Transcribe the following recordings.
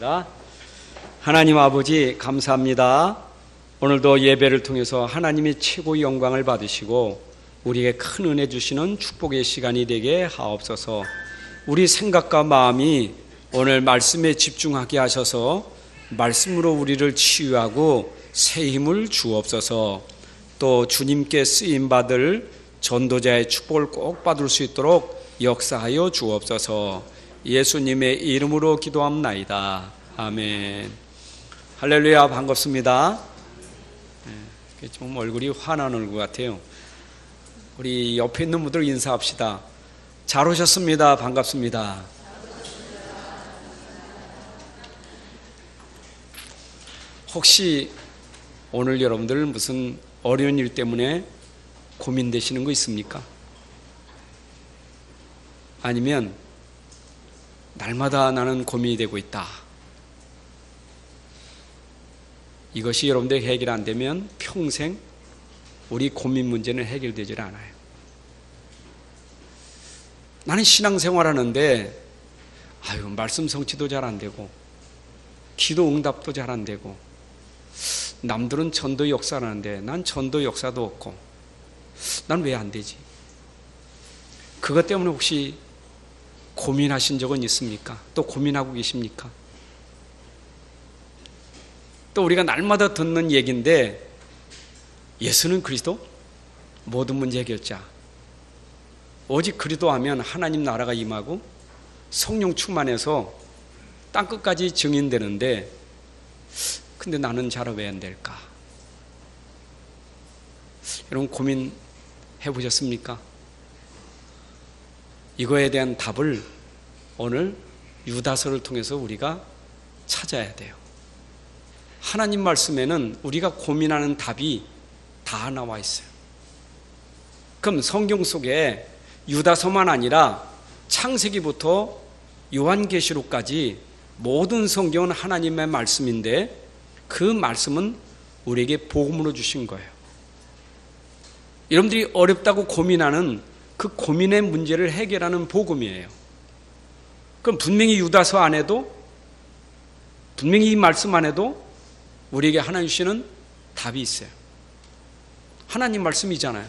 기도하겠습니다. 하나님 아버지 감사합니다. 오늘도 예배를 통해서 하나님이 최고의 영광을 받으시고 우리에게 큰 은혜 주시는 축복의 시간이 되게 하옵소서. 우리 생각과 마음이 오늘 말씀에 집중하게 하셔서 말씀으로 우리를 치유하고 새 힘을 주옵소서. 또 주님께 쓰임받을 전도자의 축복을 꼭 받을 수 있도록 역사하여 주옵소서. 예수님의 이름으로 기도합나이다. 아멘. 할렐루야. 반갑습니다. 좀 얼굴이 환한 얼굴 같아요. 우리 옆에 있는 분들 인사합시다. 잘 오셨습니다. 반갑습니다. 혹시 오늘 여러분들 무슨 어려운 일 때문에 고민되시는 거 있습니까? 아니면 날마다 나는 고민이 되고 있다. 이것이 여러분들 해결 안 되면 평생 우리 고민 문제는 해결되질 않아요. 나는 신앙생활 하는데 말씀 성취도 잘 안 되고 기도 응답도 잘 안 되고 남들은 전도 역사를 하는데 난 전도 역사도 없고 난 왜 안 되지? 그것 때문에 혹시 고민하신 적은 있습니까? 또 고민하고 계십니까? 또 우리가 날마다 듣는 얘기인데 예수는 그리스도 모든 문제 해결자. 오직 그리스도하면 하나님 나라가 임하고 성령 충만해서 땅끝까지 증인되는데 근데 나는 잘 왜 안 될까? 여러분 고민해 보셨습니까? 이거에 대한 답을 오늘 유다서를 통해서 우리가 찾아야 돼요. 하나님 말씀에는 우리가 고민하는 답이 다 나와 있어요. 그럼 성경 속에 유다서만 아니라 창세기부터 요한계시록까지 모든 성경은 하나님의 말씀인데 그 말씀은 우리에게 복음으로 주신 거예요. 여러분들이 어렵다고 고민하는 그 고민의 문제를 해결하는 복음이에요. 그럼 분명히 유다서 안에도 분명히 이 말씀 안에도 우리에게 하나님 주시는 답이 있어요. 하나님 말씀이잖아요.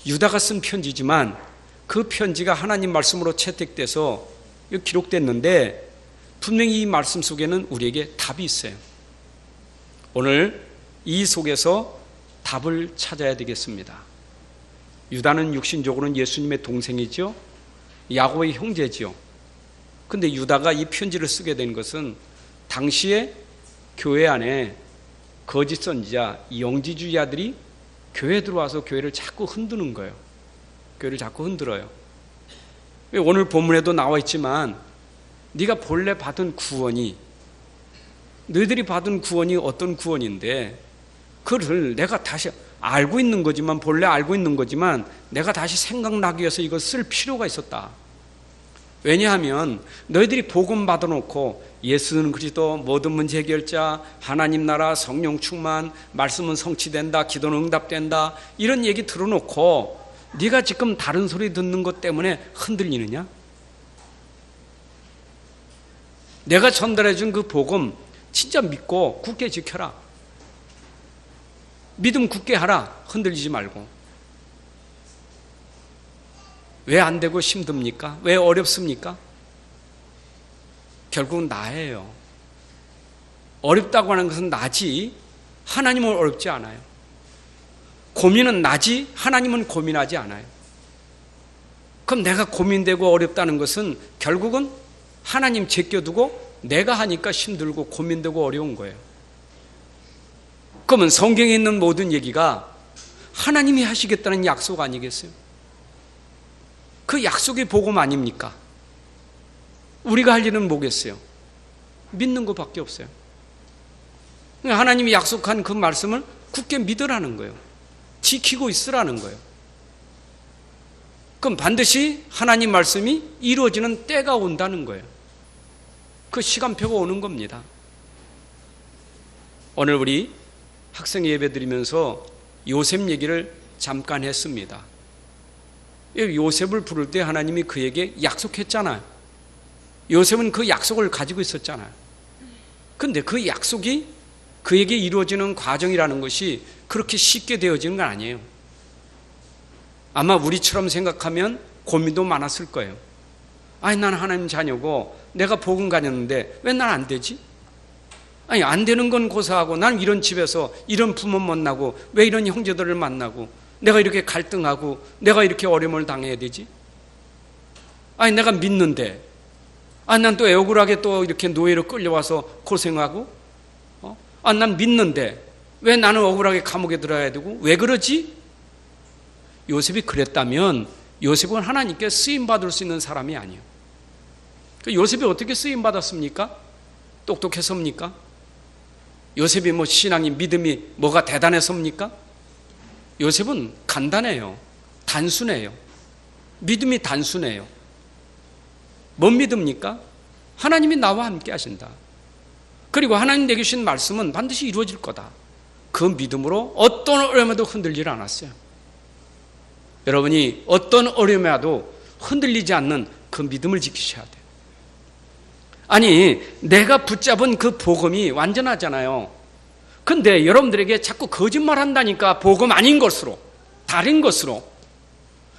유다가 쓴 편지지만 그 편지가 하나님 말씀으로 채택돼서 기록됐는데 분명히 이 말씀 속에는 우리에게 답이 있어요. 오늘 이 속에서 답을 찾아야 되겠습니다. 유다는 육신적으로는 예수님의 동생이죠. 야고보의 형제지요. 근데 유다가 이 편지를 쓰게 된 것은 당시에 교회 안에 거짓 선지자, 영지주의자들이 교회에 들어와서 교회를 자꾸 흔드는 거예요. 교회를 자꾸 흔들어요. 오늘 본문에도 나와 있지만 네가 본래 받은 구원이 너희들이 받은 구원이 어떤 구원인데 그걸 내가 다시 알고 있는 거지만 본래 알고 있는 거지만 내가 다시 생각나기 위해서 이걸 쓸 필요가 있었다. 왜냐하면 너희들이 복음 받아놓고 예수는 그리스도 모든 문제 해결자, 하나님 나라, 성령 충만, 말씀은 성취된다, 기도는 응답된다 이런 얘기 들어놓고 네가 지금 다른 소리 듣는 것 때문에 흔들리느냐? 내가 전달해 준 그 복음 진짜 믿고 굳게 지켜라. 믿음 굳게 하라. 흔들리지 말고. 왜 안 되고 힘듭니까? 왜 어렵습니까? 결국은 나예요. 어렵다고 하는 것은 나지 하나님은 어렵지 않아요. 고민은 나지 하나님은 고민하지 않아요. 그럼 내가 고민되고 어렵다는 것은 결국은 하나님 제껴두고 내가 하니까 힘들고 고민되고 어려운 거예요. 그러면 성경에 있는 모든 얘기가 하나님이 하시겠다는 약속 아니겠어요? 그 약속의 복음 아닙니까? 우리가 할 일은 뭐겠어요? 믿는 것밖에 없어요. 하나님이 약속한 그 말씀을 굳게 믿으라는 거예요. 지키고 있으라는 거예요. 그럼 반드시 하나님 말씀이 이루어지는 때가 온다는 거예요. 그 시간표가 오는 겁니다. 오늘 우리 학생 예배 드리면서 요셉 얘기를 잠깐 했습니다. 요셉을 부를 때 하나님이 그에게 약속했잖아요. 요셉은 그 약속을 가지고 있었잖아요. 근데 그 약속이 그에게 이루어지는 과정이라는 것이 그렇게 쉽게 되어지는 건 아니에요. 아마 우리처럼 생각하면 고민도 많았을 거예요. 아니, 난 하나님 자녀고 내가 복음 가졌는데 왜 난 안 되지? 아니, 안 되는 건 고사하고 난 이런 집에서 이런 부모 만나고 왜 이런 형제들을 만나고 내가 이렇게 갈등하고 내가 이렇게 어려움을 당해야 되지? 아니, 내가 믿는데 난 또 억울하게 또 이렇게 노예로 끌려와서 고생하고 난 믿는데 왜 나는 억울하게 감옥에 들어야 되고 왜 그러지? 요셉이 그랬다면 요셉은 하나님께 쓰임받을 수 있는 사람이 아니에요. 요셉이 어떻게 쓰임받았습니까? 똑똑했습니까? 요셉이 뭐 신앙이 믿음이 뭐가 대단했습니까? 요셉은 간단해요. 단순해요. 믿음이 단순해요. 뭔 믿음입니까? 하나님이 나와 함께 하신다. 그리고 하나님 내게 주신 말씀은 반드시 이루어질 거다. 그 믿음으로 어떤 어려움에도 흔들리지 않았어요. 여러분이 어떤 어려움에도 흔들리지 않는 그 믿음을 지키셔야 돼요. 아니, 내가 붙잡은 그 복음이 완전하잖아요. 근데 여러분들에게 자꾸 거짓말 한다니까, 복음 아닌 것으로, 다른 것으로.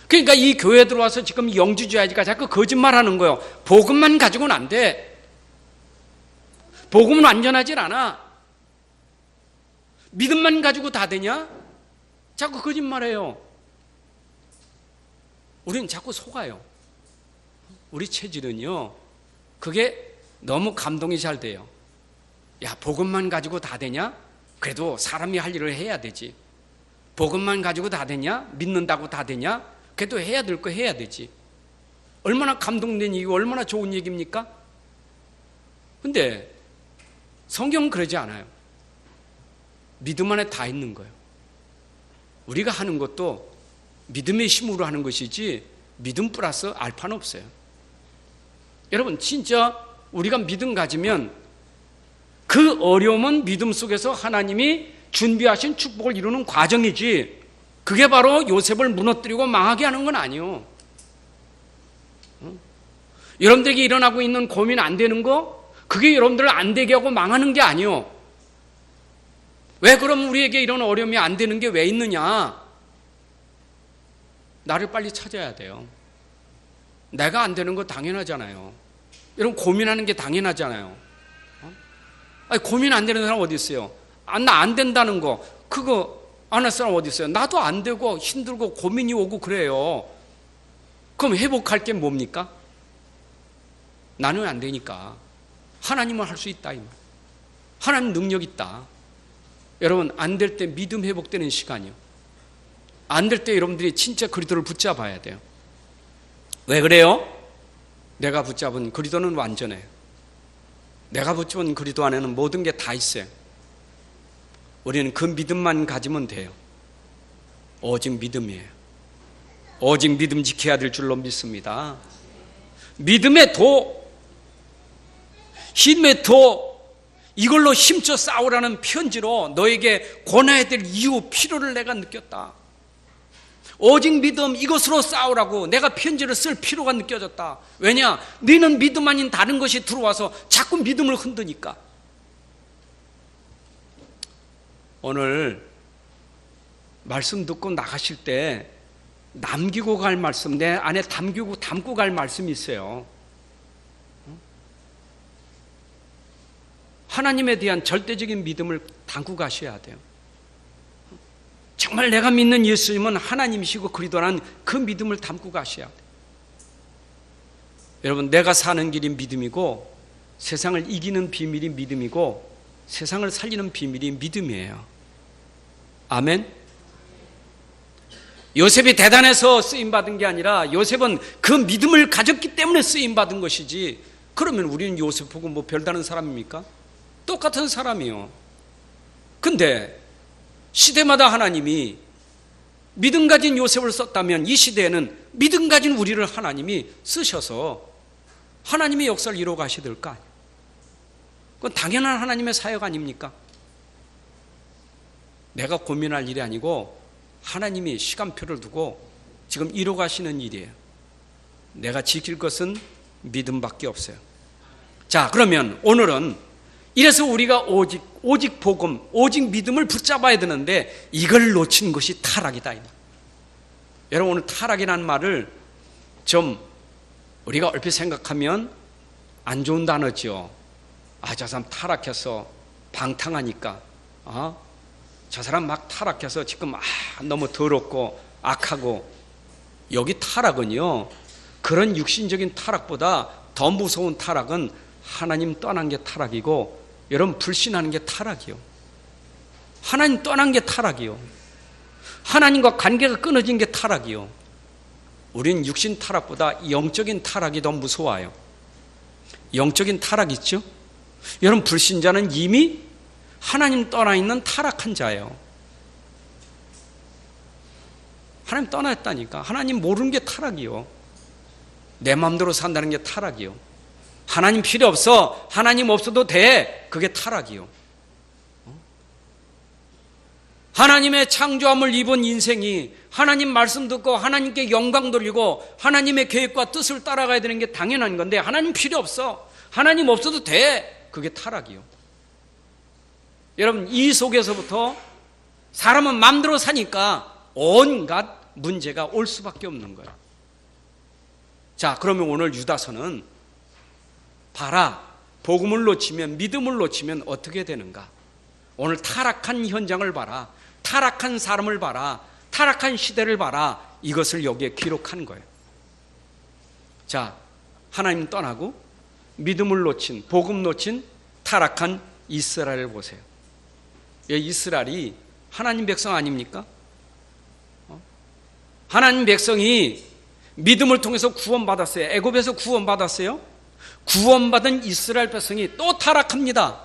그러니까 이 교회에 들어와서 지금 영주주의자가 자꾸 거짓말 하는 거예요. 복음만 가지고는 안 돼. 복음은 완전하질 않아. 믿음만 가지고 다 되냐? 자꾸 거짓말해요. 우리는 자꾸 속아요. 우리 체질은요, 그게 너무 감동이 잘 돼요. 야, 복음만 가지고 다 되냐? 그래도 사람이 할 일을 해야 되지. 복음만 가지고 다 되냐? 믿는다고 다 되냐? 그래도 해야 될 거 해야 되지. 얼마나 감동된 얘기고 얼마나 좋은 얘기입니까? 근데 성경은 그러지 않아요. 믿음 안에 다 있는 거예요. 우리가 하는 것도 믿음의 힘으로 하는 것이지 믿음 플러스 알파는 없어요. 여러분, 진짜 우리가 믿음 가지면 그 어려움은 믿음 속에서 하나님이 준비하신 축복을 이루는 과정이지, 그게 바로 요셉을 무너뜨리고 망하게 하는 건 아니에요. 여러분들에게 일어나고 있는 고민 안 되는 거, 그게 여러분들을 안 되게 하고 망하는 게 아니에요. 왜 그럼 우리에게 이런 어려움이 안 되는 게 왜 있느냐? 나를 빨리 찾아야 돼요. 내가 안 되는 거 당연하잖아요. 여러분, 고민하는 게 당연하잖아요. 아니, 고민 안 되는 사람 어디 있어요? 나 안 된다는 거, 그거 안 할 사람 어디 있어요? 나도 안 되고 힘들고 고민이 오고 그래요. 그럼 회복할 게 뭡니까? 나는 안 되니까 하나님은 할 수 있다, 이 말. 하나님 능력 있다. 여러분, 안 될 때 믿음 회복되는 시간이요. 안 될 때 여러분들이 진짜 그리스도를 붙잡아야 돼요. 왜 그래요? 내가 붙잡은 그리스도는 완전해요. 내가 붙잡은 그리스도 안에는 모든 게 다 있어요. 우리는 그 믿음만 가지면 돼요. 오직 믿음이에요. 오직 믿음 지켜야 될 줄로 믿습니다. 믿음의 도, 힘의 도, 이걸로 힘써 싸우라는 편지로 너에게 권해야 될 이유, 필요를 내가 느꼈다. 오직 믿음, 이것으로 싸우라고 내가 편지를 쓸 필요가 느껴졌다. 왜냐? 너는 믿음 아닌 다른 것이 들어와서 자꾸 믿음을 흔드니까. 오늘 말씀 듣고 나가실 때 남기고 갈 말씀, 내 안에 담고 갈 말씀이 있어요. 하나님에 대한 절대적인 믿음을 담고 가셔야 돼요. 정말 내가 믿는 예수님은 하나님이시고 그리스도라는 그 믿음을 담고 가셔야 돼요. 여러분, 내가 사는 길이 믿음이고 세상을 이기는 비밀이 믿음이고 세상을 살리는 비밀이 믿음이에요. 아멘. 요셉이 대단해서 쓰임받은 게 아니라 요셉은 그 믿음을 가졌기 때문에 쓰임받은 것이지, 그러면 우리는 요셉 보고 뭐 별다른 사람입니까? 똑같은 사람이요. 근데 시대마다 하나님이 믿음 가진 요셉을 썼다면 이 시대에는 믿음 가진 우리를 하나님이 쓰셔서 하나님의 역사를 이루어 가셔야 될 거 아니에요. 그건 당연한 하나님의 사역 아닙니까? 내가 고민할 일이 아니고 하나님이 시간표를 두고 지금 이루어 가시는 일이에요. 내가 지킬 것은 믿음밖에 없어요. 자, 그러면 오늘은 이래서 우리가 오직 복음, 오직 믿음을 붙잡아야 되는데 이걸 놓친 것이 타락이다. 여러분, 오늘 타락이라는 말을 좀 우리가 얼핏 생각하면 안 좋은 단어죠. 저 사람 타락해서 방탕하니까, 저 사람 막 타락해서 지금 너무 더럽고 악하고. 여기 타락은요, 그런 육신적인 타락보다 더 무서운 타락은 하나님 떠난 게 타락이고, 여러분, 불신하는 게 타락이요. 하나님 떠난 게 타락이요. 하나님과 관계가 끊어진 게 타락이요. 우린 육신 타락보다 영적인 타락이 더 무서워요. 영적인 타락 있죠? 여러분, 불신자는 이미 하나님 떠나 있는 타락한 자예요. 하나님 떠나 있다니까. 하나님 모르는 게 타락이요. 내 마음대로 산다는 게 타락이요. 하나님 필요 없어, 하나님 없어도 돼, 그게 타락이요. 하나님의 창조함을 입은 인생이 하나님 말씀 듣고 하나님께 영광 돌리고 하나님의 계획과 뜻을 따라가야 되는 게 당연한 건데, 하나님 필요 없어, 하나님 없어도 돼, 그게 타락이요. 여러분, 이 속에서부터 사람은 마음대로 사니까 온갖 문제가 올 수밖에 없는 거예요. 자, 그러면 오늘 유다서는 봐라, 복음을 놓치면, 믿음을 놓치면 어떻게 되는가? 오늘 타락한 현장을 봐라, 타락한 사람을 봐라, 타락한 시대를 봐라, 이것을 여기에 기록한 거예요. 자, 하나님 떠나고 믿음을 놓친, 복음 놓친 타락한 이스라엘을 보세요. 이스라엘이 하나님 백성 아닙니까? 하나님 백성이 믿음을 통해서 구원받았어요. 애굽에서 구원받았어요. 구원받은 이스라엘 백성이 또 타락합니다.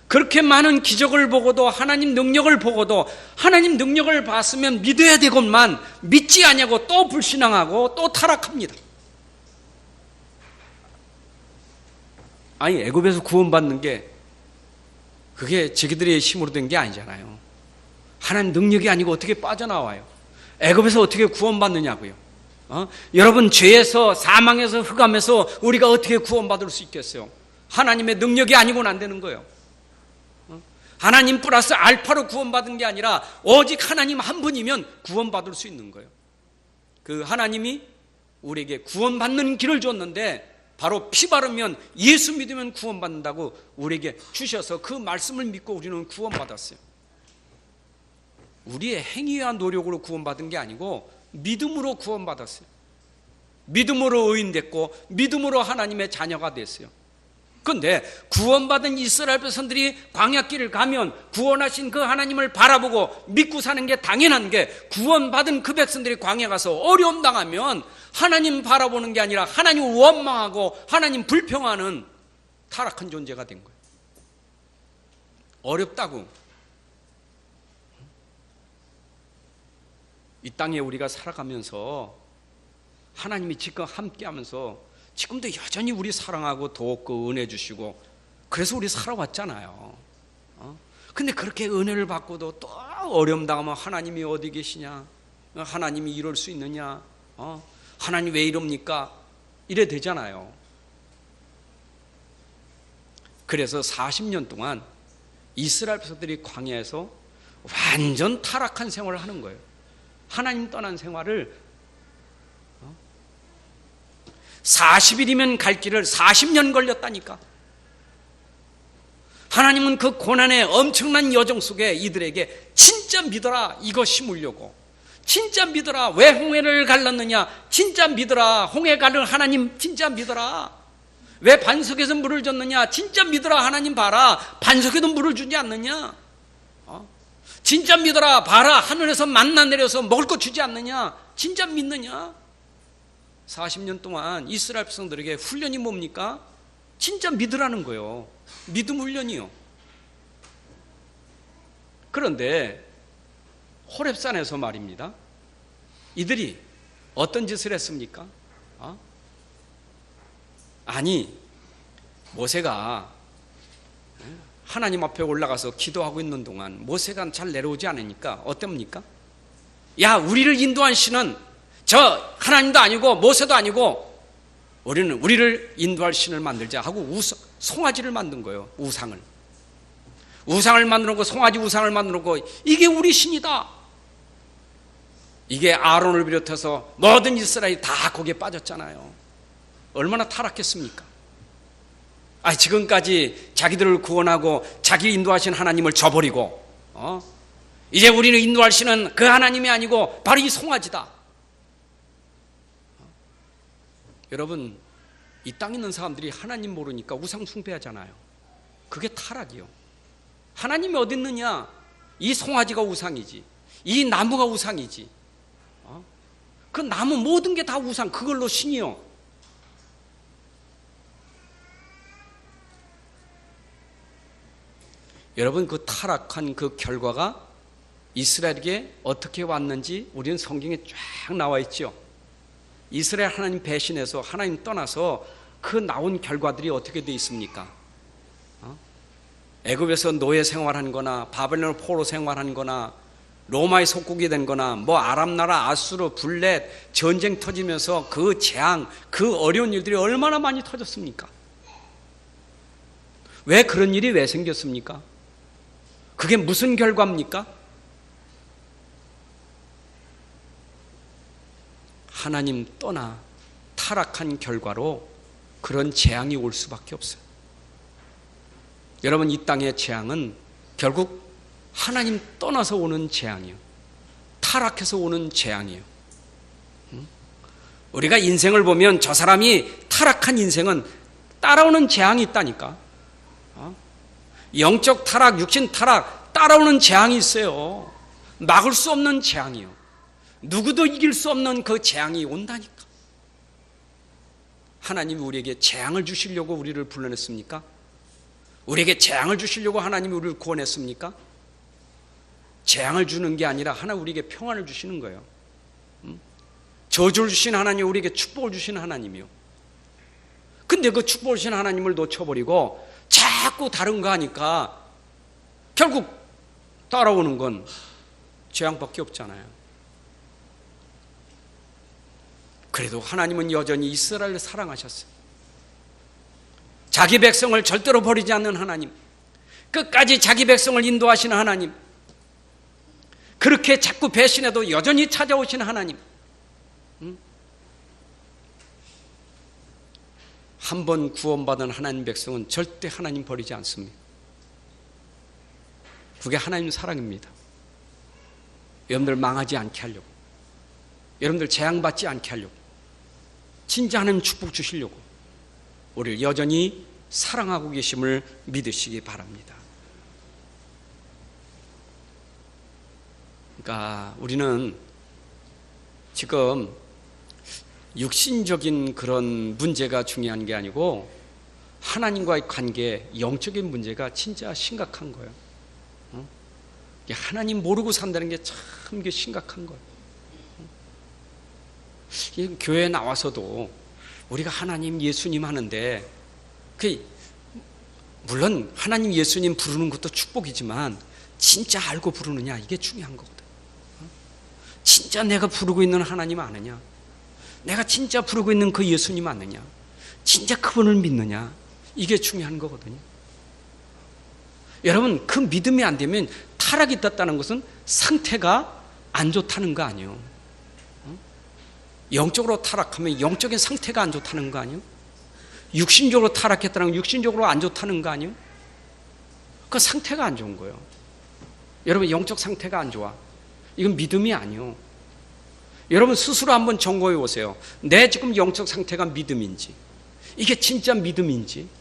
그렇게 많은 기적을 보고도, 하나님 능력을 보고도, 하나님 능력을 봤으면 믿어야 되건만 믿지 아니하고 또 불신앙하고 또 타락합니다. 아니, 애굽에서 구원받는 게 그게 자기들의 힘으로 된 게 아니잖아요. 하나님 능력이 아니고 어떻게 빠져나와요? 애굽에서 어떻게 구원받느냐고요? 여러분, 죄에서, 사망에서, 흑암에서 우리가 어떻게 구원받을 수 있겠어요? 하나님의 능력이 아니고는 안 되는 거예요. 하나님 플러스 알파로 구원받은 게 아니라 오직 하나님 한 분이면 구원받을 수 있는 거예요. 그 하나님이 우리에게 구원받는 길을 줬는데, 바로 피 바르면, 예수 믿으면 구원받는다고 우리에게 주셔서 그 말씀을 믿고 우리는 구원받았어요. 우리의 행위와 노력으로 구원받은 게 아니고 믿음으로 구원받았어요. 믿음으로 의인됐고 믿음으로 하나님의 자녀가 됐어요. 그런데 구원받은 이스라엘 백성들이 광야길을 가면 구원하신 그 하나님을 바라보고 믿고 사는 게 당연한 게, 구원받은 그 백성들이 광야 가서 어려움 당하면 하나님 바라보는 게 아니라 하나님 원망하고 하나님 불평하는 타락한 존재가 된 거예요. 어렵다고. 이 땅에 우리가 살아가면서 하나님이 지금 함께하면서 지금도 여전히 우리 사랑하고 돕고 은혜 주시고, 그래서 우리 살아왔잖아요. 근데 그렇게 은혜를 받고도 또 어려움 당하면 하나님이 어디 계시냐, 하나님이 이럴 수 있느냐, 하나님 왜 이럽니까, 이래 되잖아요. 그래서 40년 동안 이스라엘 백성들이 광야에서 완전 타락한 생활을 하는 거예요. 하나님 떠난 생활을 40일이면 갈 길을 40년 걸렸다니까. 하나님은 그 고난의 엄청난 여정 속에 이들에게 진짜 믿어라, 이거 심으려고, 진짜 믿어라, 왜 홍해를 갈랐느냐, 진짜 믿어라, 홍해 가를 하나님 진짜 믿어라, 왜 반석에서 물을 줬느냐, 진짜 믿어라, 하나님 봐라, 반석에도 물을 주지 않느냐, 진짜 믿어라, 봐라, 하늘에서 만나 내려서 먹을 거 주지 않느냐, 진짜 믿느냐. 40년 동안 이스라엘 백성들에게 훈련이 뭡니까? 진짜 믿으라는 거예요. 믿음 훈련이요. 그런데 호렙산에서 말입니다, 이들이 어떤 짓을 했습니까? 아니, 모세가 하나님 앞에 올라가서 기도하고 있는 동안 모세가 잘 내려오지 않으니까 어땠습니까? 야, 우리를 인도한 신은 저 하나님도 아니고 모세도 아니고 우리는 우리를 인도할 신을 만들자 하고 송아지를 만든 거예요. 우상을 만들고 송아지 우상을 만들고 이게 우리 신이다. 이게 아론을 비롯해서 모든 이스라엘이 다 거기에 빠졌잖아요. 얼마나 타락했습니까? 지금까지 자기들을 구원하고 자기 인도하신 하나님을 저버리고 이제 우리는 인도할 신은 그 하나님이 아니고 바로 이 송아지다. 여러분, 이 땅에 있는 사람들이 하나님 모르니까 우상 숭배하잖아요. 그게 타락이요. 하나님이 어디 있느냐? 이 송아지가 우상이지, 이 나무가 우상이지. 그 나무 모든 게 다 우상, 그걸로 신이요. 여러분, 그 타락한 그 결과가 이스라엘에게 어떻게 왔는지 우리는 성경에 쫙 나와 있죠. 이스라엘 하나님 배신해서 하나님 떠나서 그 나온 결과들이 어떻게 되어 있습니까? 애굽에서 노예 생활한 거나 바벨론 포로 생활한 거나 로마의 속국이 된 거나 아람 나라 아수르 블렛 전쟁 터지면서 그 재앙, 그 어려운 일들이 얼마나 많이 터졌습니까? 왜 그런 일이 왜 생겼습니까? 그게 무슨 결과입니까? 하나님 떠나 타락한 결과로 그런 재앙이 올 수밖에 없어요. 여러분, 이 땅의 재앙은 결국 하나님 떠나서 오는 재앙이에요. 타락해서 오는 재앙이에요. 우리가 인생을 보면 저 사람이 타락한 인생은 따라오는 재앙이 있다니까. 영적 타락, 육신 타락 따라오는 재앙이 있어요. 막을 수 없는 재앙이요. 누구도 이길 수 없는 그 재앙이 온다니까. 하나님이 우리에게 재앙을 주시려고 우리를 불러냈습니까? 우리에게 재앙을 주시려고 하나님이 우리를 구원했습니까? 재앙을 주는 게 아니라 하나님 우리에게 평안을 주시는 거예요. 저주를 주신 하나님, 우리에게 축복을 주신 하나님이요. 근데 그 축복을 주신 하나님을 놓쳐버리고 자꾸 다른 거 하니까 결국 따라오는 건 재앙밖에 없잖아요. 그래도 하나님은 여전히 이스라엘을 사랑하셨어요. 자기 백성을 절대로 버리지 않는 하나님, 끝까지 자기 백성을 인도하시는 하나님, 그렇게 자꾸 배신해도 여전히 찾아오시는 하나님. 한 번 구원받은 하나님 백성은 절대 하나님 버리지 않습니다. 그게 하나님 사랑입니다. 여러분들 망하지 않게 하려고, 여러분들 재앙받지 않게 하려고, 진짜 하나님 축복 주시려고 우리를 여전히 사랑하고 계심을 믿으시기 바랍니다. 그러니까 우리는 지금 육신적인 그런 문제가 중요한 게 아니고 하나님과의 관계, 영적인 문제가 진짜 심각한 거예요. 하나님 모르고 산다는 게 참 심각한 거예요. 교회에 나와서도 우리가 하나님, 예수님 하는데 물론 하나님, 예수님 부르는 것도 축복이지만 진짜 알고 부르느냐, 이게 중요한 거거든. 진짜 내가 부르고 있는 하나님 아느냐, 내가 진짜 부르고 있는 그 예수님 아느냐, 진짜 그분을 믿느냐, 이게 중요한 거거든요. 여러분, 그 믿음이 안 되면 타락이 있다는 것은 상태가 안 좋다는 거 아니에요. 영적으로 타락하면 영적인 상태가 안 좋다는 거 아니에요? 육신적으로 타락했다는 건 육신적으로 안 좋다는 거 아니에요? 그 상태가 안 좋은 거예요. 여러분, 영적 상태가 안 좋아, 이건 믿음이 아니에요. 여러분 스스로 한번 점검해 보세요. 내 지금 영적 상태가 믿음인지, 이게 진짜 믿음인지.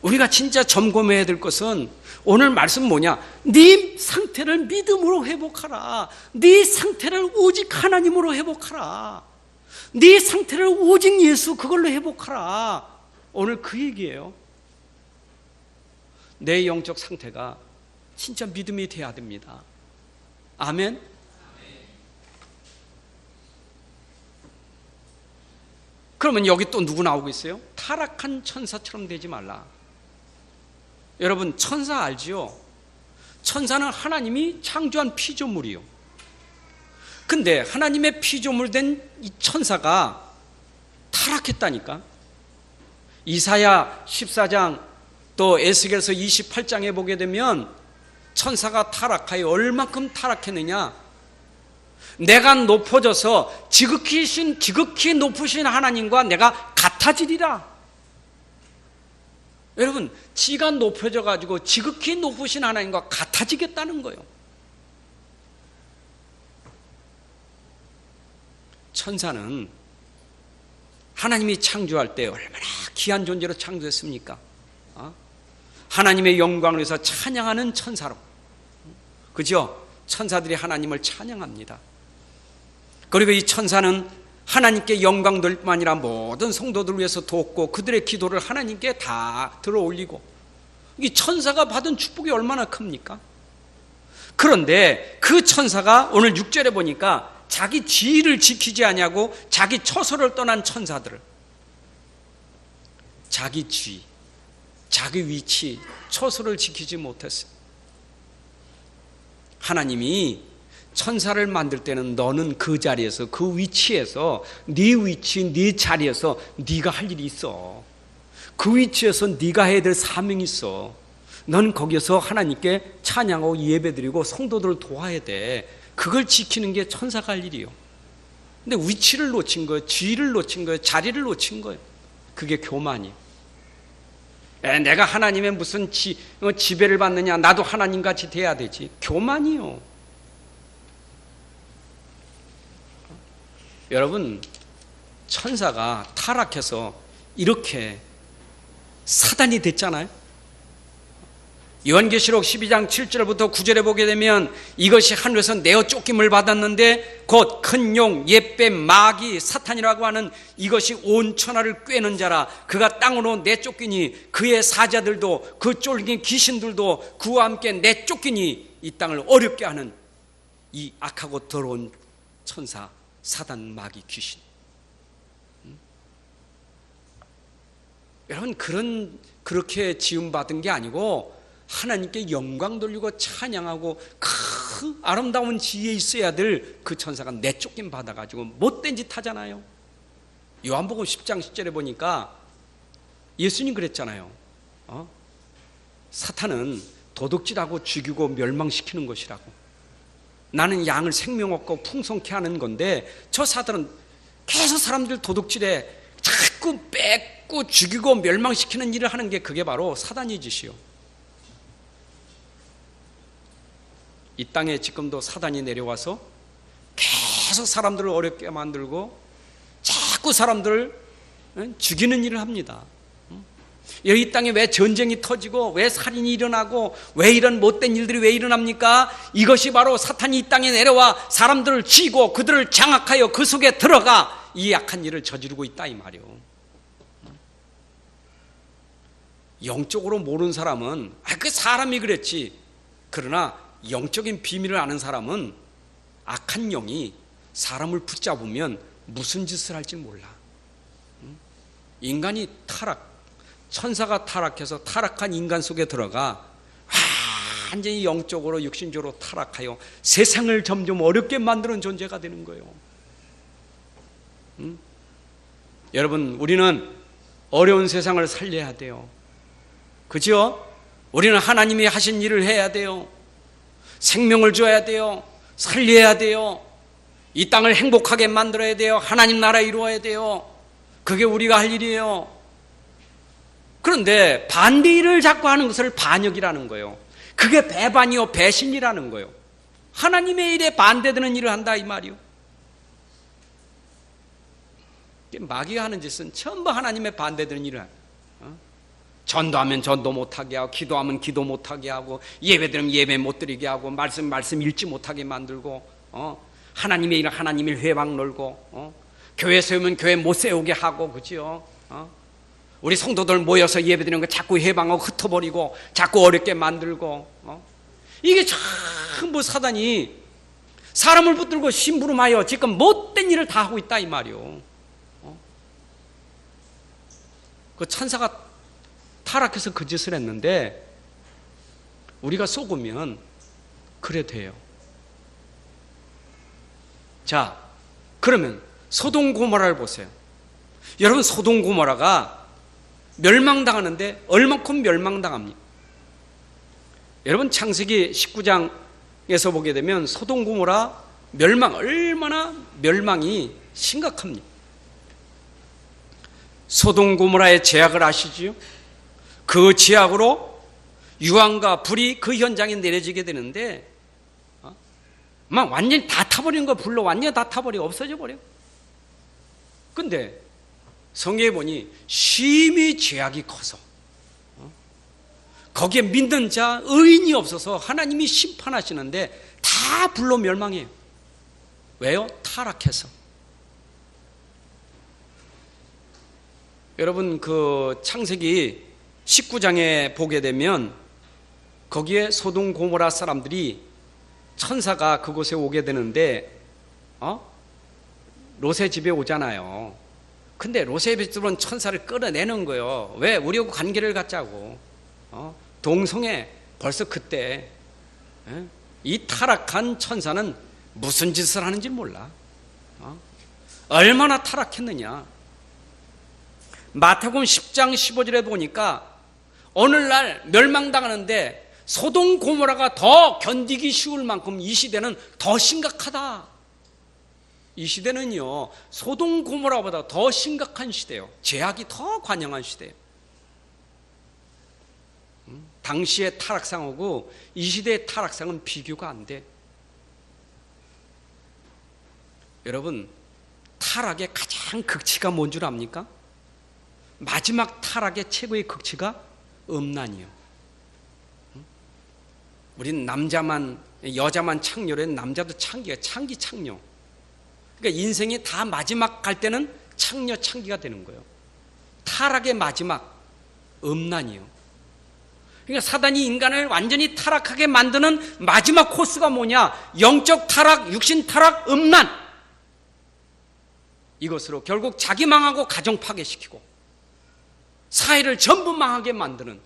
우리가 진짜 점검해야 될 것은 오늘 말씀 뭐냐? 네 상태를 믿음으로 회복하라. 네 상태를 오직 하나님으로 회복하라. 네 상태를 오직 예수 그걸로 회복하라. 오늘 그 얘기예요. 내 영적 상태가 진짜 믿음이 돼야 됩니다. 아멘. 그러면 여기 또 누구 나오고 있어요? 타락한 천사처럼 되지 말라. 여러분, 천사 알지요? 천사는 하나님이 창조한 타락했다니까. 이사야 14장 또 에스겔서 28장에 보게 되면 천사가 타락하여 얼마큼 타락했느냐. 내가 높아져서 지극히 높으신 하나님과 내가 같아지리라. 여러분, 지가 높여져 가지고 지극히 높으신 하나님과 같아지겠다는 거예요. 천사는 하나님이 창조할 때 얼마나 귀한 존재로 창조했습니까? 하나님의 영광을 위해서 찬양하는 천사로. 그죠? 천사들이 하나님을 찬양합니다. 그리고 이 천사는 하나님께 영광 돌 뿐만 아니라 모든 성도들을 위해서 돕고 그들의 기도를 하나님께 다 들어 올리고, 이 천사가 받은 축복이 얼마나 큽니까? 그런데 그 천사가 오늘 6절에 보니까 자기 지위를 지키지 아니하고 자기 처소를 떠난 천사들을, 자기 지위, 자기 위치, 처소를 지키지 못했어요. 하나님이 천사를 만들 때는 너는 그 자리에서, 그 위치에서, 네 위치, 네 자리에서 네가 할 일이 있어. 그 위치에서 네가 해야 될 사명이 있어. 넌 거기서 하나님께 찬양하고 예배드리고 성도들을 도와야 돼. 그걸 지키는 게 천사가 할 일이요. 근데 위치를 놓친 거예요. 지위를 놓친 거예요. 자리를 놓친 거예요. 그게 교만이에요. 내가 하나님의 무슨 지배를 받느냐, 나도 하나님같이 돼야 되지. 교만이요. 여러분, 천사가 타락해서 이렇게 사단이 됐잖아요. 요한계시록 12장 7절부터 9절에 보게 되면 이것이 하늘에서 내어 쫓김을 받았는데 곧 큰 용, 옛뱀, 마귀, 사탄이라고 하는 이것이 온 천하를 꿰는 자라. 그가 땅으로 내쫓기니 그의 사자들도 그 쫄긴 귀신들도 그와 함께 내쫓기니 이 땅을 어렵게 하는 이 악하고 더러운 천사 사단, 마귀, 귀신. 여러분, 그렇게 지음받은 게 아니고 하나님께 영광 돌리고 찬양하고 그 아름다운 지위에 있어야 될 그 천사가 내쫓김 받아가지고 못된 짓 하잖아요. 요한복음 10장 10절에 보니까 예수님 그랬잖아요. 사탄은 도둑질하고 죽이고 멸망시키는 것이라고. 나는 양을 생명 없고 풍성케 하는 건데 저 사탄은 계속 사람들 도둑질해 자꾸 뺏고 죽이고 멸망시키는 일을 하는 게 그게 바로 사단의 짓이요. 이 땅에 지금도 사단이 내려와서 계속 사람들을 어렵게 만들고 자꾸 사람들을 죽이는 일을 합니다. 이 땅에 왜 전쟁이 터지고 왜 살인이 일어나고 왜 이런 못된 일들이 왜 일어납니까? 이것이 바로 사탄이 이 땅에 내려와 사람들을 쥐고 그들을 장악하여 그 속에 들어가 이 약한 일을 저지르고 있다 이 말이요. 영적으로 모르는 사람은 그 사람이 그랬지. 그러나 영적인 비밀을 아는 사람은 악한 영이 사람을 붙잡으면 무슨 짓을 할지 몰라. 인간이 천사가 타락해서 타락한 인간 속에 들어가 완전히 영적으로 육신적으로 타락하여 세상을 점점 어렵게 만드는 존재가 되는 거예요. 여러분, 우리는 어려운 세상을 살려야 돼요. 그죠? 우리는 하나님이 하신 일을 해야 돼요. 생명을 줘야 돼요. 살려야 돼요. 이 땅을 행복하게 만들어야 돼요. 하나님 나라 이루어야 돼요. 그게 우리가 할 일이에요. 그런데 반대 일을 자꾸 하는 것을 반역이라는 거예요. 그게 배반이요, 배신이라는 거예요. 하나님의 일에 반대되는 일을 한다 이 말이요. 마귀가 하는 짓은 전부 하나님의 반대되는 일을 하는. 전도하면 전도 못하게 하고, 기도하면 기도 못하게 하고, 예배드리면 예배 못 드리게 하고, 말씀 읽지 못하게 만들고, 하나님의 일은 하나님의 회방 놀고, 교회 세우면 교회 못 세우게 하고, 그죠? 우리 성도들 모여서 예배드리는 거 자꾸 해방하고 흩어버리고, 자꾸 어렵게 만들고, 이게 전부 사단이 사람을 붙들고 심부름하여 지금 못된 일을 다 하고 있다 이 말이요. 그 천사가 타락해서 그 짓을 했는데 우리가 속으면 그래 돼요. 자, 그러면 소돔 고모라를 보세요. 여러분, 소돔 고모라가 멸망당하는데 얼만큼 멸망당합니까? 여러분, 창세기 19장에서 보게 되면 소돔 고모라 멸망, 얼마나 멸망이 심각합니다. 소돔 고모라의 죄악을 아시지요? 그 죄악으로 유황과 불이 그 현장에 내려지게 되는데 막 완전히 다 타버리는 거, 불로 완전히 다 타버려, 없어져 버려. 근데 성경에 보니 심히 죄악이 커서 거기에 믿는 자 의인이 없어서 하나님이 심판하시는데 다 불로 멸망해요. 왜요? 타락해서. 여러분, 그 창세기 19장에 보게 되면 거기에 소돔 고모라 사람들이, 천사가 그곳에 오게 되는데 롯의 집에 오잖아요. 근데 롯의 집은 천사를 끌어내는 거예요. 왜? 우리하고 관계를 갖자고. 동성애. 벌써 그때 이 타락한 천사는 무슨 짓을 하는지 몰라. 얼마나 타락했느냐. 마태복음 10장 15절에 보니까 오늘날 멸망당하는데 소돔 고모라가 더 견디기 쉬울 만큼 이 시대는 더 심각하다. 이 시대는요, 소돔 고모라보다 더 심각한 시대예요. 죄악이 더 관영한 시대예요. 당시의 타락상하고 이 시대의 타락상은 비교가 안 돼. 여러분, 타락의 가장 극치가 뭔 줄 압니까? 마지막 타락의 최고의 극치가 음란이요. 우리는 남자만, 여자만 창녀는 남자도 창기 창녀. 그러니까 인생이 다 마지막 갈 때는 창기가 되는 거예요. 타락의 마지막, 음란이요. 그러니까 사단이 인간을 완전히 타락하게 만드는 마지막 코스가 뭐냐? 영적 타락, 육신 타락, 음란. 이것으로 결국 자기 망하고 가정 파괴시키고 사회를 전부 망하게 만드는,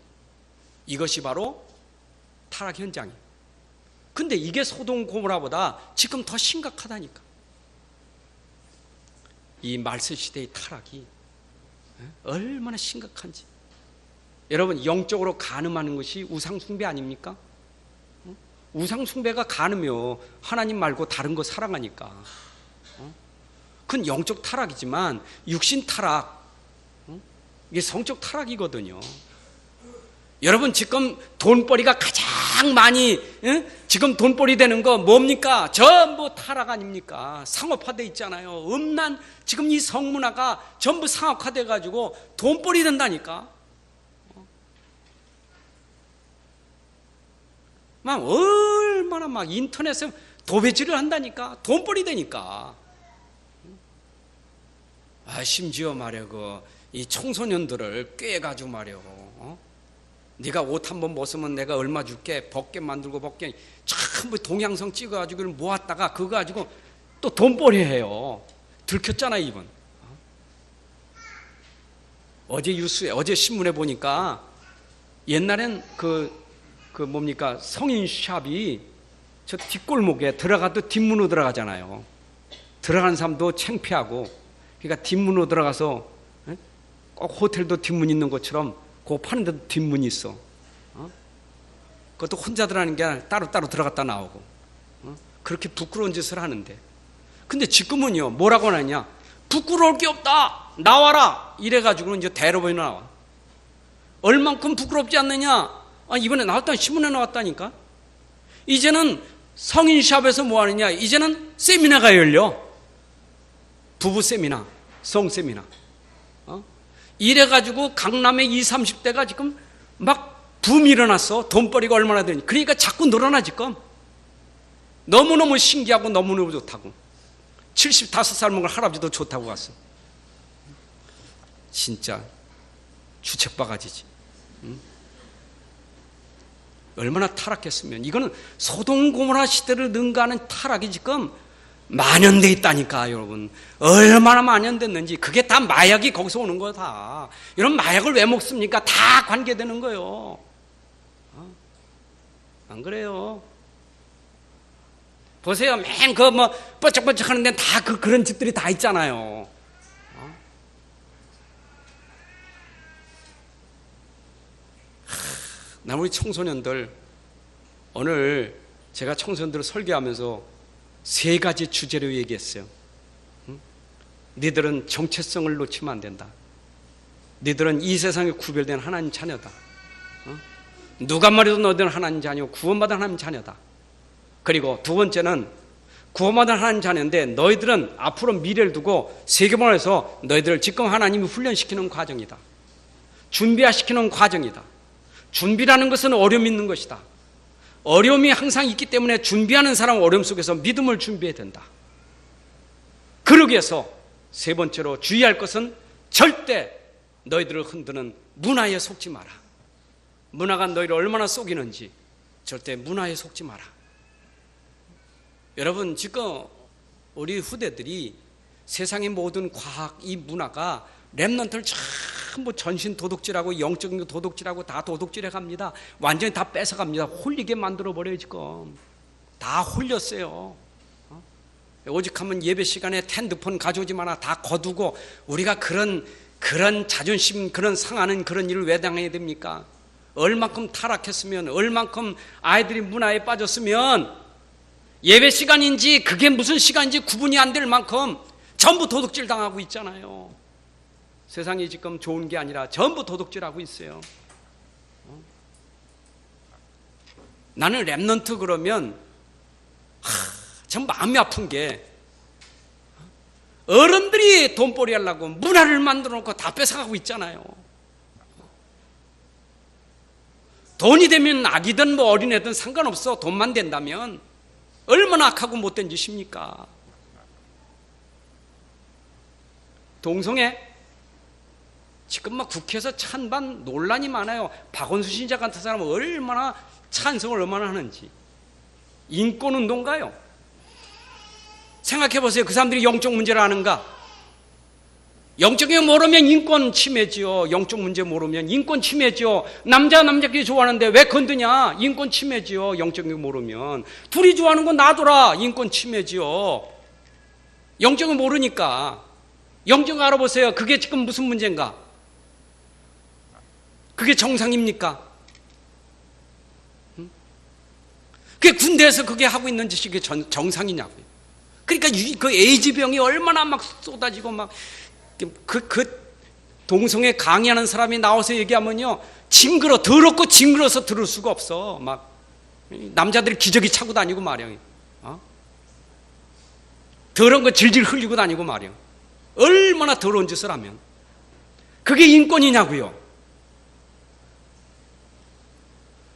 이것이 바로 타락 현장이에요. 근데 이게 소돔 고모라보다 지금 더 심각하다니까. 이 말세 시대의 타락이 얼마나 심각한지. 여러분, 영적으로 간음하는 것이 우상숭배 아닙니까? 우상숭배가 간음이요. 하나님 말고 다른 거 사랑하니까. 그건 영적 타락이지만 육신 타락, 이게 성적 타락이거든요. 여러분, 지금 돈벌이가 가장 많이 지금 돈벌이 되는 거 뭡니까? 전부 타락 아닙니까? 상업화돼 있잖아요. 음란, 지금 이 성문화가 전부 상업화돼 가지고 돈벌이 된다니까. 막 얼마나 막 인터넷에 도배질을 한다니까. 돈벌이 되니까. 심지어 말이야, 이 청소년들을 꿰가지고 말이야, 네가 옷 한 번 벗으면 내가 얼마 줄게, 벗게 만들고 벗게, 전부 동양성 찍어가지고 그걸 모았다가 그거 가지고 또 돈벌이 해요. 들켰잖아, 이번. 어제 뉴스에, 어제 신문에 보니까 옛날엔 뭡니까, 성인샵이 저 뒷골목에 들어가도 뒷문으로 들어가잖아요. 들어간 사람도 창피하고. 그러니까 뒷문으로 들어가서 꼭 호텔도 뒷문 있는 것처럼 그거 파는 데도 뒷문이 있어. 그것도 혼자 들어가는 게 아니라 따로 들어갔다 나오고. 그렇게 부끄러운 짓을 하는데. 근데 지금은요, 뭐라고 하느냐? 부끄러울 게 없다, 나와라, 이래가지고는 이제 대로변이 나와. 얼만큼 부끄럽지 않느냐? 이번에 나왔다, 신문에 나왔다니까. 이제는 성인샵에서 뭐 하느냐? 이제는 세미나가 열려. 부부 세미나, 성 세미나. 이래가지고 강남의 20, 30대가 지금 막 붐이 일어났어. 돈벌이가 얼마나 되니. 그러니까 자꾸 늘어나 지금. 너무너무 신기하고 너무너무 좋다고. 75살 먹은 할아버지도 좋다고 갔어. 진짜 주책바가지지. 얼마나 타락했으면. 이거는 소돔 고모라 시대를 능가하는 타락이 지금 만연돼 있다니까, 여러분. 얼마나 만연됐는지. 그게 다 마약이 거기서 오는 거다. 이런 마약을 왜 먹습니까? 다 관계되는 거예요. 안 그래요? 보세요. 맨 번쩍번쩍 하는 데는 다 그런 집들이 다 있잖아요. 나 우리 청소년들, 오늘 제가 청소년들을 설교하면서 3가지 주제로 얘기했어요. 너희들은 정체성을 놓치면 안 된다. 너희들은 이 세상에 구별된 하나님 자녀다. 누가 말해도 너희들은 하나님 자녀, 구원받은 하나님 자녀다. 그리고 2번째는 구원받은 하나님 자녀인데 너희들은 앞으로 미래를 두고 세계문화에서 너희들을 지금 하나님이 훈련시키는 과정이다. 준비시키는 과정이다. 준비라는 것은 어려움이 있는 것이다. 어려움이 항상 있기 때문에 준비하는 사람은 어려움 속에서 믿음을 준비해야 된다. 그러기 위해서 3번째로 주의할 것은 절대 너희들을 흔드는 문화에 속지 마라. 문화가 너희를 얼마나 속이는지 절대 문화에 속지 마라. 여러분, 지금 우리 후대들이 세상의 모든 과학, 이 문화가 랩런트를 전부 전신 도둑질하고 영적인 도둑질하고 다 도둑질해 갑니다. 완전히 다 뺏어갑니다. 홀리게 만들어버려요. 지금 다 홀렸어요. 오직하면 예배 시간에 핸드폰 가져오지 마라. 다 거두고 우리가 그런 자존심, 그런 상하는 그런 일을 왜 당해야 됩니까? 얼만큼 타락했으면, 얼만큼 아이들이 문화에 빠졌으면 예배 시간인지 그게 무슨 시간인지 구분이 안 될 만큼 전부 도둑질 당하고 있잖아요. 세상이 지금 좋은 게 아니라 전부 도둑질하고 있어요. 나는 랩넌트 그러면 참 마음이 아픈 게 어른들이 돈벌이 하려고 문화를 만들어 놓고 다 뺏어가고 있잖아요. 돈이 되면 아기든 뭐 어린애든 상관없어. 돈만 된다면 얼마나 악하고 못된 짓입니까? 동성애 지금 막 국회에서 찬반 논란이 많아요. 박원순 신자 같은 사람은 얼마나 찬성을 얼마나 하는지. 인권운동가요. 생각해 보세요. 그 사람들이 영적 문제를 아는가? 영적인 모르면 인권 침해지요. 영적 문제 모르면 인권 침해지요. 남자끼리 좋아하는데 왜 건드냐? 인권 침해지요. 영적인 모르면. 둘이 좋아하는 건 놔둬라. 인권 침해지요. 영적을 모르니까. 영적 알아보세요. 그게 지금 무슨 문제인가? 그게 정상입니까? 그게 군대에서 그게 하고 있는 짓이 그게 정상이냐고요. 그러니까 그 에이즈병이 얼마나 막 쏟아지고 막 그 동성애 강의하는 사람이 나와서 얘기하면요, 더럽고 징그러서 들을 수가 없어. 막 남자들이 기저귀 차고 다니고 말이야. 더러운 거 질질 흘리고 다니고 말이야. 얼마나 더러운 짓을 하면 그게 인권이냐고요.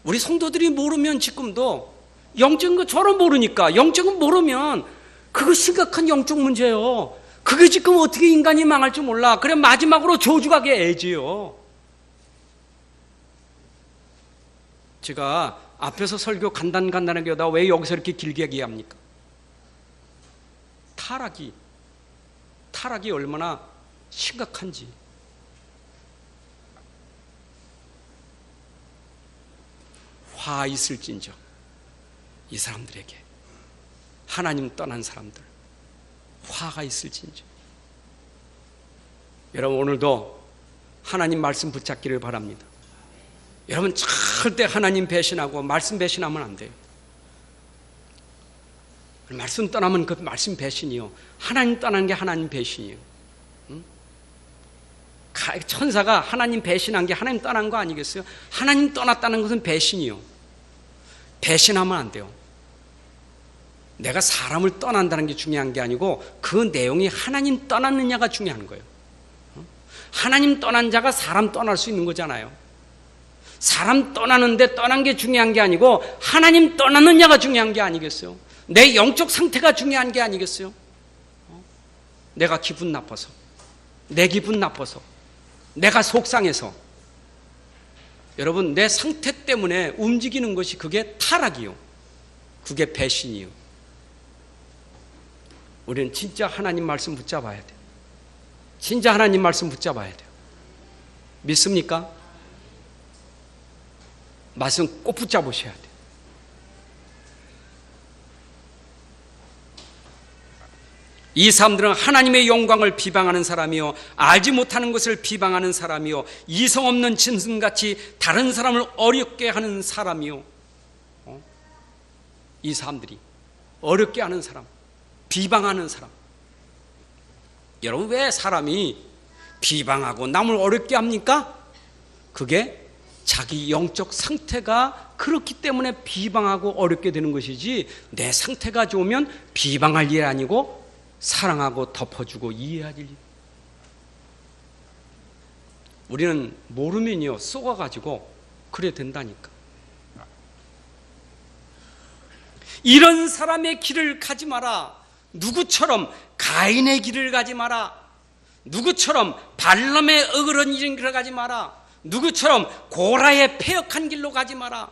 우리 성도들이 모르면 지금도 영적인 거 저런 모르니까, 영적은 모르면 그거 심각한 영적 문제예요. 그게 지금 어떻게 인간이 망할 줄 몰라. 그래 마지막으로 저주가게 애지요. 제가 앞에서 설교 간단하게 하다 왜 여기서 이렇게 길게 얘기합니까? 타락이 얼마나 심각한지. 화 있을진저 이 사람들에게, 하나님 떠난 사람들 화가 있을진저. 여러분, 오늘도 하나님 말씀 붙잡기를 바랍니다. 여러분, 절대 하나님 배신하고 말씀 배신하면 안 돼요. 말씀 떠나면 그 말씀 배신이요. 하나님 떠나는 게 하나님 배신이에요. 천사가 하나님 배신한 게 하나님 떠난 거 아니겠어요? 하나님 떠났다는 것은 배신이요. 배신하면 안 돼요. 내가 사람을 떠난다는 게 중요한 게 아니고 그 내용이 하나님 떠났느냐가 중요한 거예요. 하나님 떠난 자가 사람 떠날 수 있는 거잖아요. 사람 떠나는데 떠난 게 중요한 게 아니고 하나님 떠났느냐가 중요한 게 아니겠어요? 내 영적 상태가 중요한 게 아니겠어요? 내가 기분 나빠서, 내 기분 나빠서, 내가 속상해서, 여러분, 내 상태 때문에 움직이는 것이 그게 타락이요. 그게 배신이요. 우리는 진짜 하나님 말씀 붙잡아야 돼요. 진짜 하나님 말씀 붙잡아야 돼요. 믿습니까? 말씀 꼭 붙잡으셔야 돼요. 이 사람들은 하나님의 영광을 비방하는 사람이요, 알지 못하는 것을 비방하는 사람이요, 이성 없는 짐승같이 다른 사람을 어렵게 하는 사람이요. 이 사람들이 어렵게 하는 사람, 비방하는 사람. 여러분, 왜 사람이 비방하고 남을 어렵게 합니까? 그게 자기 영적 상태가 그렇기 때문에 비방하고 어렵게 되는 것이지, 내 상태가 좋으면 비방할 일이 아니고 사랑하고 덮어주고 이해할 일. 우리는 모르면요 쏘아가지고 그래 된다니까. 이런 사람의 길을 가지 마라. 누구처럼 가인의 길을 가지 마라. 누구처럼 발람의 어그런 길을 가지 마라. 누구처럼 고라의 패역한 길로 가지 마라.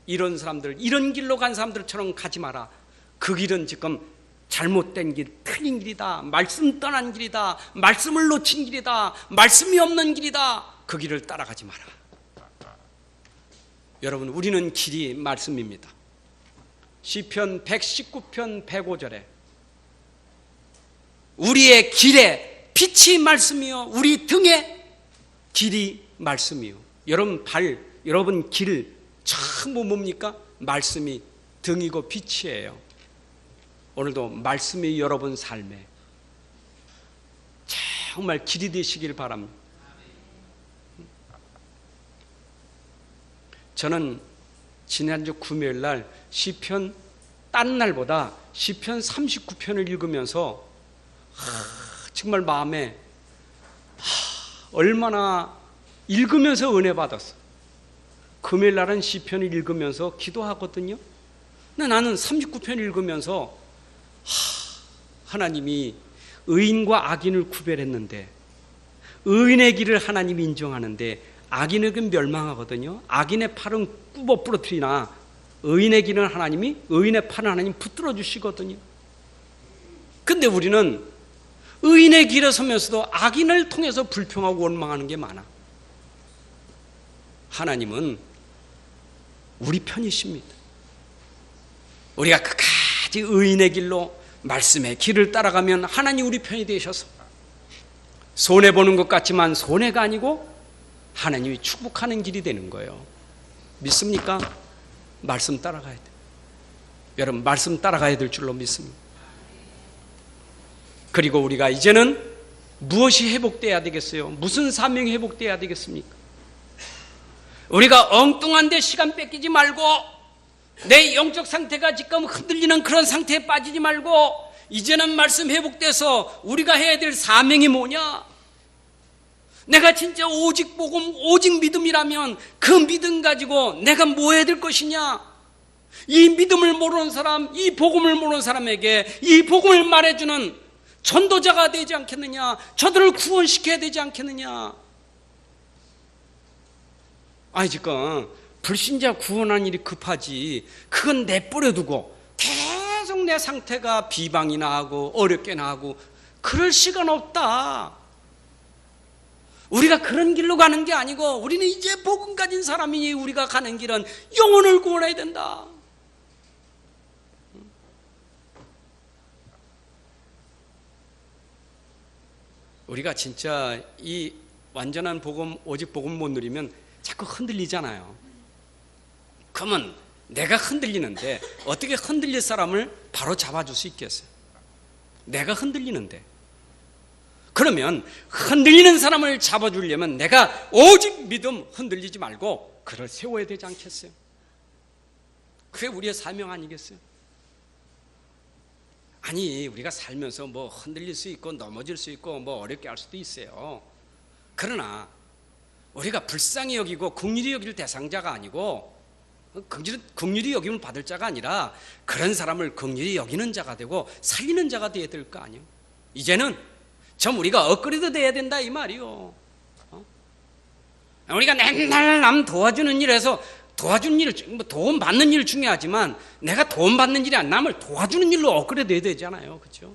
이런 사람들, 이런 길로 간 사람들처럼 가지 마라. 그 길은 지금 잘못된 길, 틀린 길이다. 말씀 떠난 길이다. 말씀을 놓친 길이다. 말씀이 없는 길이다. 그 길을 따라가지 마라. 여러분, 우리는 길이 말씀입니다. 시편 119편 105절에 우리의 길에 빛이 말씀이요, 우리 등에 길이 말씀이요. 여러분 길 전부 뭡니까? 말씀이 등이고 빛이에요. 오늘도 말씀이 여러분 삶에 정말 길이 되시길 바랍니다. 저는 지난주 금요일 날 시편, 딴 날보다 시편 39편을 읽으면서 정말 마음에 얼마나 읽으면서 은혜 받았어. 금요일 날은 시편을 읽으면서 기도하거든요. 근데 나는 39편 읽으면서 하나님이 의인과 악인을 구별했는데, 의인의 길을 하나님이 인정하는데 악인의 길은 멸망하거든요. 악인의 팔은 굽어 부러뜨리나 의인의 길은 하나님이, 의인의 팔은 하나님 붙들어 주시거든요. 근데 우리는 의인의 길에 서면서도 악인을 통해서 불평하고 원망하는 게 많아. 하나님은 우리 편이십니다. 우리가 끝까지 의인의 길로 말씀의 길을 따라가면 하나님 우리 편이 되셔서 손해보는 것 같지만 손해가 아니고 하나님이 축복하는 길이 되는 거예요. 믿습니까? 말씀 따라가야 돼. 여러분, 말씀 따라가야 될 줄로 믿습니다. 그리고 우리가 이제는 무엇이 회복돼야 되겠어요? 무슨 사명이 회복돼야 되겠습니까? 우리가 엉뚱한 데 시간 뺏기지 말고, 내 영적 상태가 지금 흔들리는 그런 상태에 빠지지 말고, 이제는 말씀 회복돼서 우리가 해야 될 사명이 뭐냐? 내가 진짜 오직 복음, 오직 믿음이라면 그 믿음 가지고 내가 뭐 해야 될 것이냐? 이 믿음을 모르는 사람, 이 복음을 모르는 사람에게 이 복음을 말해주는 전도자가 되지 않겠느냐? 저들을 구원시켜야 되지 않겠느냐? 아니, 지금 불신자 구원하는 일이 급하지, 그건 내버려두고 계속 내 상태가 비방이나 하고 어렵게나 하고 그럴 시간 없다. 우리가 그런 길로 가는 게 아니고, 우리는 이제 복음 가진 사람이니 우리가 가는 길은 영혼을 구원해야 된다. 우리가 진짜 이 완전한 복음, 오직 복음 못 누리면 자꾸 흔들리잖아요. 그러면 내가 흔들리는데 어떻게 흔들릴 사람을 바로 잡아줄 수 있겠어요? 내가 흔들리는데. 그러면 흔들리는 사람을 잡아주려면 내가 오직 믿음, 흔들리지 말고 그를 세워야 되지 않겠어요? 그게 우리의 사명 아니겠어요? 아니, 우리가 살면서 뭐 흔들릴 수 있고 넘어질 수 있고 뭐 어렵게 할 수도 있어요. 그러나 우리가 불쌍히 여기고 긍휼히 여길 대상자가 아니고, 긍휼히 여김을 받을 자가 아니라 그런 사람을 긍휼히 여기는 자가 되고 살리는 자가 되어야 될 거 아니에요. 이제는 좀 우리가 업그레이드 돼야 된다 이 말이요. 우리가 맨날 남 도와주는 일에서 도와주는 일, 도움 받는 일 중요하지만 내가 도움 받는 일이 아니라 남을 도와주는 일로 업그레이드 돼야 되잖아요. 그렇죠?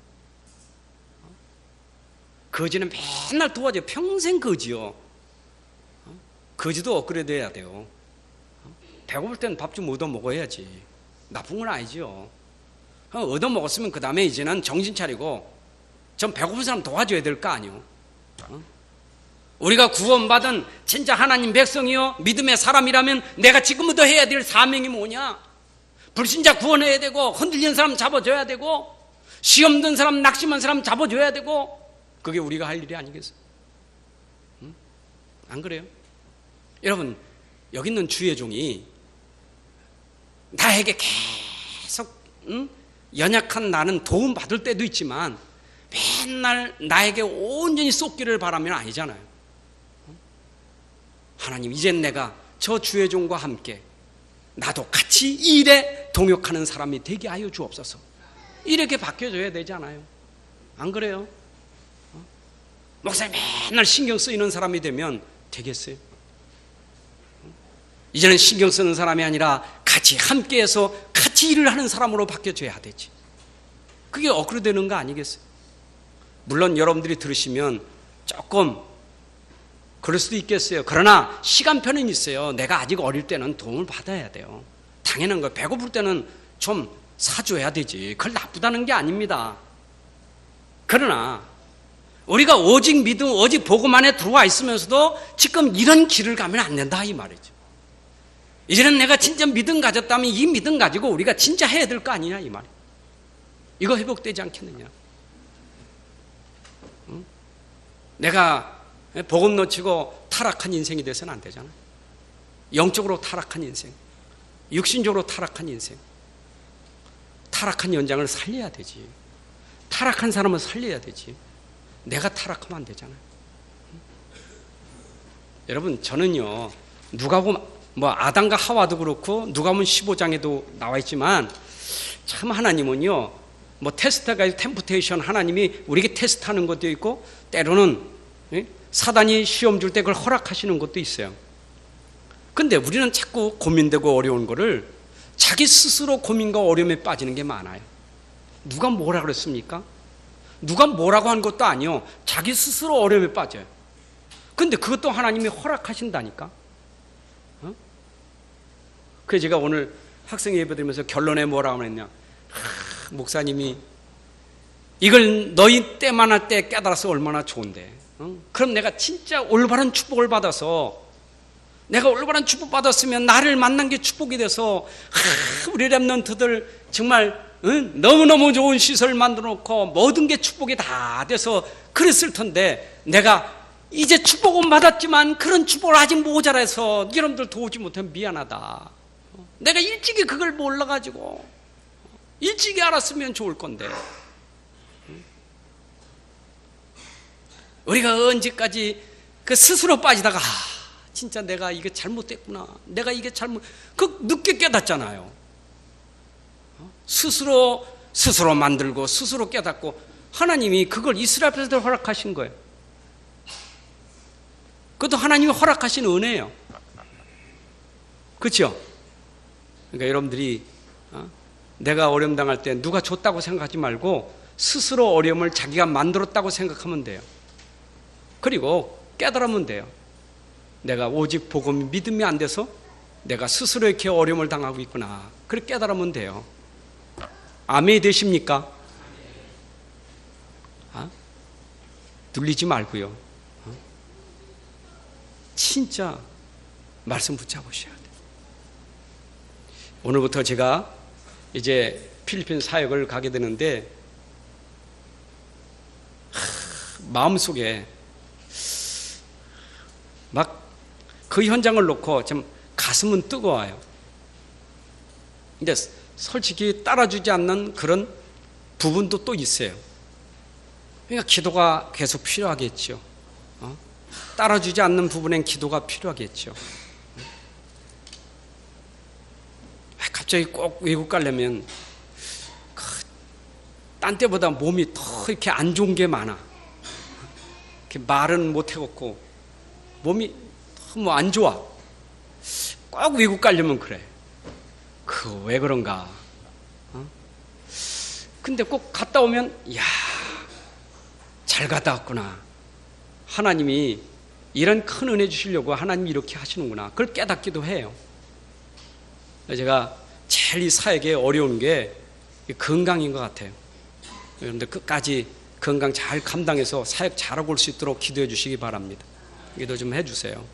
거지는 맨날 도와줘. 평생 거지요. 거지도 업그레이드 해야 돼요. 배고플 때는 밥 좀 얻어 먹어야지. 나쁜 건 아니죠. 얻어 먹었으면 그 다음에 이제는 정신 차리고 전 배고픈 사람 도와줘야 될 거 아니오. 우리가 구원받은 진짜 하나님 백성이요 믿음의 사람이라면 내가 지금부터 해야 될 사명이 뭐냐? 불신자 구원해야 되고, 흔들리는 사람 잡아줘야 되고, 시험 든 사람, 낙심한 사람 잡아줘야 되고, 그게 우리가 할 일이 아니겠어요? 안 그래요? 여러분, 여기 있는 주의 종이 나에게 계속 연약한 나는 도움받을 때도 있지만 맨날 나에게 온전히 쏟기를 바라면 아니잖아요. 하나님, 이젠 내가 저 주의 종과 함께 나도 같이 이 일에 동역하는 사람이 되게 하여 주옵소서. 이렇게 바뀌어줘야 되잖아요. 안 그래요? 목사님 맨날 신경 쓰이는 사람이 되면 되겠어요? 이제는 신경 쓰는 사람이 아니라 같이 함께해서 같이 일을 하는 사람으로 바뀌어줘야 되지. 그게 억울로 되는 거 아니겠어요? 물론 여러분들이 들으시면 조금 그럴 수도 있겠어요. 그러나 시간표는 있어요. 내가 아직 어릴 때는 도움을 받아야 돼요. 당연한 거예요. 배고플 때는 좀 사줘야 되지. 그걸 나쁘다는 게 아닙니다. 그러나 우리가 오직 믿음, 오직 복음 안에 들어와 있으면서도 지금 이런 길을 가면 안 된다 이 말이죠. 이제는 내가 진짜 믿음 가졌다면 이 믿음 가지고 우리가 진짜 해야 될 거 아니냐 이 말이에요. 이거 회복되지 않겠느냐. 내가 복음 놓치고 타락한 인생이 돼서는 안 되잖아요. 영적으로 타락한 인생, 육신적으로 타락한 인생, 타락한 연장을 살려야 되지. 타락한 사람은 살려야 되지. 내가 타락하면 안 되잖아요. 여러분, 저는요, 누가 보면 뭐 아담과 하와도 그렇고 누가 보면 15장에도 나와 있지만 참 하나님은요, 뭐 테스트가 템프테이션, 하나님이 우리에게 테스트하는 것도 있고 때로는 사단이 시험 줄 때 그걸 허락하시는 것도 있어요. 근데 우리는 자꾸 고민되고 어려운 거를 자기 스스로 고민과 어려움에 빠지는 게 많아요. 누가 뭐라 그랬습니까? 누가 뭐라고 한 것도 아니요. 자기 스스로 어려움에 빠져요. 근데 그것도 하나님이 허락하신다니까. 그래서 제가 오늘 학생 예배 드리면서 결론에 뭐라고 했냐. 목사님이 이걸 너희 때만 할 때 깨달아서 얼마나 좋은데. 그럼 내가 진짜 올바른 축복을 받아서, 내가 올바른 축복 받았으면 나를 만난 게 축복이 돼서 우리 랩런트들 정말 너무너무 좋은 시설 만들어 놓고 모든 게 축복이 다 돼서 그랬을 텐데, 내가 이제 축복은 받았지만 그런 축복을 아직 모자라서 여러분들 도우지 못하면 미안하다. 내가 일찍이 그걸 몰라가지고 일찍이 알았으면 좋을 건데. 우리가 언제까지 그 스스로 빠지다가 진짜 내가 이게 잘못됐구나, 내가 이게 그 늦게 깨닫잖아요. 스스로 만들고 스스로 깨닫고, 하나님이 그걸 이스라엘 백성들 허락하신 거예요. 그것도 하나님이 허락하신 은혜예요. 그렇죠? 그러니까 여러분들이 내가 어려움 당할 때 누가 줬다고 생각하지 말고 스스로 어려움을 자기가 만들었다고 생각하면 돼요. 그리고 깨달으면 돼요. 내가 오직 복음이 믿음이 안 돼서 내가 스스로 이렇게 어려움을 당하고 있구나. 그렇게 깨달으면 돼요. 아멘이 되십니까? 눌리지 말고요. 진짜 말씀 붙잡으셔야 돼요. 오늘부터 제가 이제 필리핀 사역을 가게 되는데 마음속에 막 그 현장을 놓고 좀 가슴은 뜨거워요. 근데 솔직히 따라주지 않는 그런 부분도 또 있어요. 그러니까 기도가 계속 필요하겠죠. 따라주지 않는 부분엔 기도가 필요하겠죠. 갑자기 꼭 외국 가려면 딴 때보다 몸이 더 이렇게 안 좋은 게 많아. 이렇게 말은 못 해갖고 몸이 너무 안 좋아. 꼭 외국 가려면 그래. 그 왜 그런가? 근데 꼭 갔다 오면 이야, 잘 갔다 왔구나. 하나님이 이런 큰 은혜 주시려고 하나님이 이렇게 하시는구나. 그걸 깨닫기도 해요. 제가 제일 이 사역에 어려운 게 건강인 것 같아요. 여러분들 끝까지 건강 잘 감당해서 사역 잘하고 올 수 있도록 기도해 주시기 바랍니다. 기도 좀 해주세요.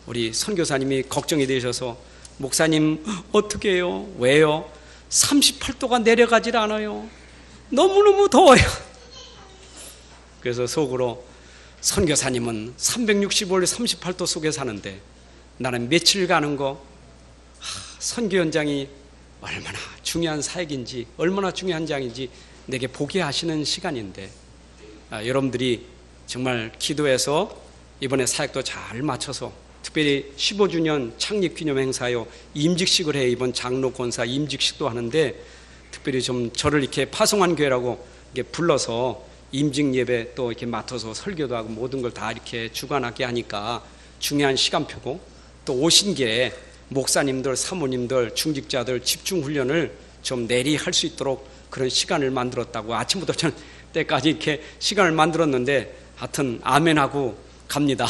우리 선교사님이 걱정이 되셔서 목사님 어떻게 해요? 왜요? 38도가 내려가질 않아요. 너무너무 더워요. 그래서 속으로 선교사님은 365일 38도 속에 사는데 나는 며칠 가는 거 선교 현장이 얼마나 중요한 사역인지 얼마나 중요한 장인지 내게 보게 하시는 시간인데 여러분들이 정말 기도해서 이번에 사역도 잘 맞춰서 특별히 15주년 창립기념 행사요 임직식을 해 이번 장로 권사 임직식도 하는데 특별히 좀 저를 이렇게 파송한 교회라고 이렇게 불러서 임직 예배 또 이렇게 맡아서 설교도 하고 모든 걸 다 이렇게 주관하게 하니까 중요한 시간표고 또 오신 길에 목사님들, 사모님들, 중직자들 집중 훈련을 좀 내리할 수 있도록 그런 시간을 만들었다고 아침부터 저는 때까지 이렇게 시간을 만들었는데 하여튼 아멘하고 갑니다.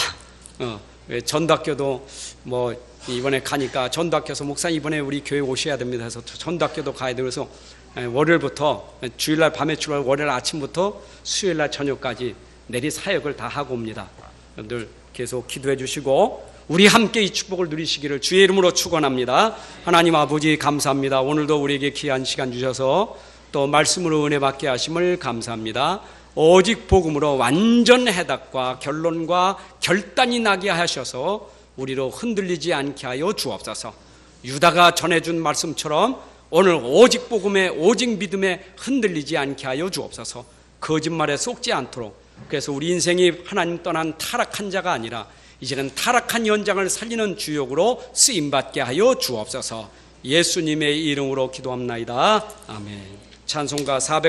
전도학교도 뭐 이번에 가니까 전도학교에서 목사님 이번에 우리 교회 오셔야 됩니다 해서 전도학교도 가야 되고 그래서 월요일부터 주일날 밤에 출발 월요일 아침부터 수요일날 저녁까지 내리 사역을 다 하고 옵니다. 여러분들 계속 기도해 주시고 우리 함께 이 축복을 누리시기를 주의 이름으로 축원합니다. 하나님 아버지 감사합니다. 오늘도 우리에게 귀한 시간 주셔서 또 말씀으로 은혜 받게 하심을 감사합니다. 오직 복음으로 완전 해답과 결론과 결단이 나게 하셔서 우리로 흔들리지 않게 하여 주옵소서. 유다가 전해준 말씀처럼 오늘 오직 복음에 오직 믿음에 흔들리지 않게 하여 주옵소서. 거짓말에 속지 않도록. 그래서 우리 인생이 하나님 떠난 타락한 자가 아니라 이제는 타락한 연장을 살리는 주역으로 쓰임받게 하여 주옵소서. 예수님의 이름으로 기도합나이다. 아멘. 찬송가 400